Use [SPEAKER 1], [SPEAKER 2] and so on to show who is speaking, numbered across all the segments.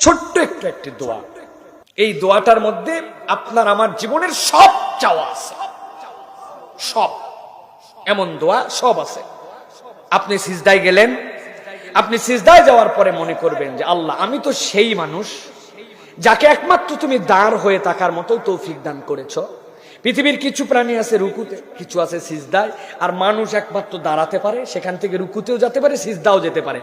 [SPEAKER 1] ছোট্ট একটি দোয়া। এই দোয়াটার মধ্যে আপনার আমার জীবনের সব চাওয়া আছে, সব এমন দোয়া সব আছে। আপনি সিজদায় গেলেন, আপনি সিজদায় যাওয়ার পরে মনে করবেন যে আল্লাহ, আমি তো সেই মানুষ যাকে একমাত্র তুমি দাঁড় হয়ে থাকার মতো তৌফিক দান করেছো। পৃথিবীর কিছু প্রাণী আছে রুকুতে, কিছু আছে সিজদায়, আর মানুষ একমাত্র দাঁড়াতে পারে, সেখান থেকে রুকুতেও যেতে পারে, সিজদাও যেতে পারে।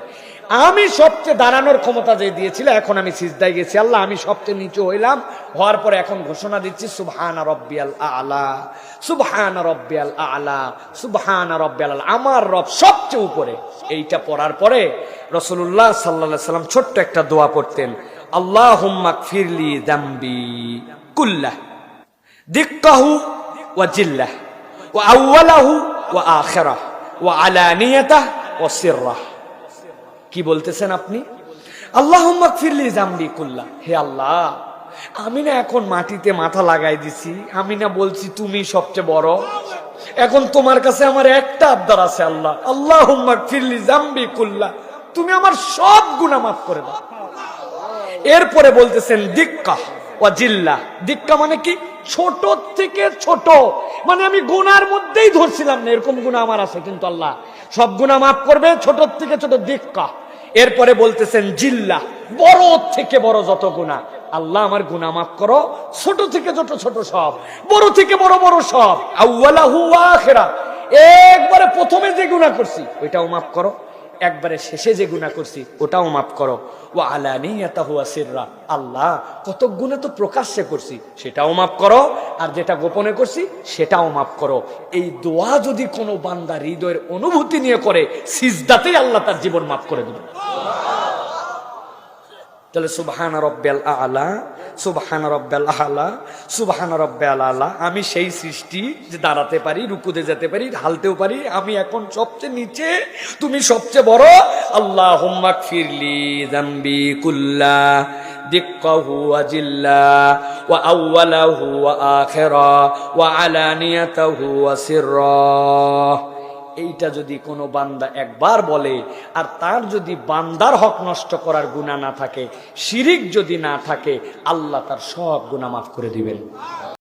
[SPEAKER 1] আমি সবচেয়ে দাঁড়ানোর ক্ষমতা যে দিয়েছিল, এখন আমি সিজদায় গেছি আল্লাহ, আমি সবচেয়ে নিচু হইলাম। হওয়ার পরে এখন ঘোষণা দিচ্ছি সুবহানা রাব্বিয়াল আ'লা, সুবহানা রাব্বিয়াল আ'লা, সুবহানা রাব্বিয়াল আ'লা, আমার রব সবচেয়ে উপরে। এইটা পড়ার পরে রাসূলুল্লাহ সাল্লাল্লাহু আলাইহি ওয়াসাল্লাম ছোট্ট একটা দোয়া পড়তেন, আল্লাহুম্মা গফিরলি যামবি কুল্লাহ দিক্কাহু ওয়া জিল্লাহ ওয়া আউওয়ালাহু ওয়া আখিরাহ ওয়া আলানিয়াতাহ ওয়া সিররাহ। কি বলতেছেন আপনি? আল্লাহুম্মা গফিরলি যামবি কুল্লাহ, হে আল্লাহ, আমি না এখন মাটিতে মাথা লাগাই দিছি, আমি না বলছি তুমি সবচেয়ে বড়, এখন তোমার কাছে আমার একটা আবদার আছে আল্লাহ, আল্লাহুম্মা গফিরলি যামবি কুল্লাহ, তুমি আমার সব গুনাহ মাফ করে দাও। এরপরে বলতেছেন দিক্কাহ ওয়া জিল্লাহ। দিক্কা মানে কি? ছোট থেকে ছোট, মানে আমি গুনার মধ্যেই ধরছিলাম না, এরকম গুনাহ আমার আছে, কিন্তু আল্লাহ সব গুনাহ মাফ করবে, ছোট থেকে ছোট দিক্কা। এরপরে বলতেছেন জিল্লাহ, বড় থেকে বড় যত গুনাহ, আল্লাহ আমার গুনাহ মাফ করো, ছোট থেকে ছোট ছোট সব, বড় থেকে বড় বড় সব, আউওয়ালাহু ওয়া আখিরা, একবারে প্রথমে যে গুনাহ করছি ওইটাও মাফ করো, একবারে শেষে যে গুনাহ করছি ওটাও মাফ করো, ওয়া আলানিয়াতাহু ওয়া সিররা, আল্লাহ কত গুনাহ তো প্রকাশ্যে করছি সেটাও মাফ করো, আর যেটা গোপনে করছি সেটাও মাফ করো। এই দোয়া যদি কোনো বান্দা হৃদয়ের অনুভূতি নিয়ে করে, সিজদাতেই আল্লাহ তার জীবন মাফ করে দিবেন। তাহলে সুবহানা রাব্বিয়াল আ'লা, সুবহানা রাব্বিয়াল আ'লা, সুবহানা রাব্বিয়াল আ'লা, আমি সেই সৃষ্টি যে দাঁড়াতে পারি, রুকুতে যেতে পারি, হালতেও পারি, আমি এখন সবচেয়ে নিচে, তুমি সবচেয়ে বড়। আল্লাহুম্মা গফিরলি যামবি কুল্লাহ দিক্কাহু ওয়া জিল্লাহ ওয়া আউওয়ালাহু ওয়া আখিরাহ ওয়া আলানিয়াতাহু ওয়া সিররাহ। এইটা যদি কোনো বান্দা একবার বলে, আর তার যদি বান্দার হক নষ্ট করার গুনাহ না থাকে, শিরিক যদি না থাকে, আল্লাহ তার সব গুনাহ মাফ করে দিবেন।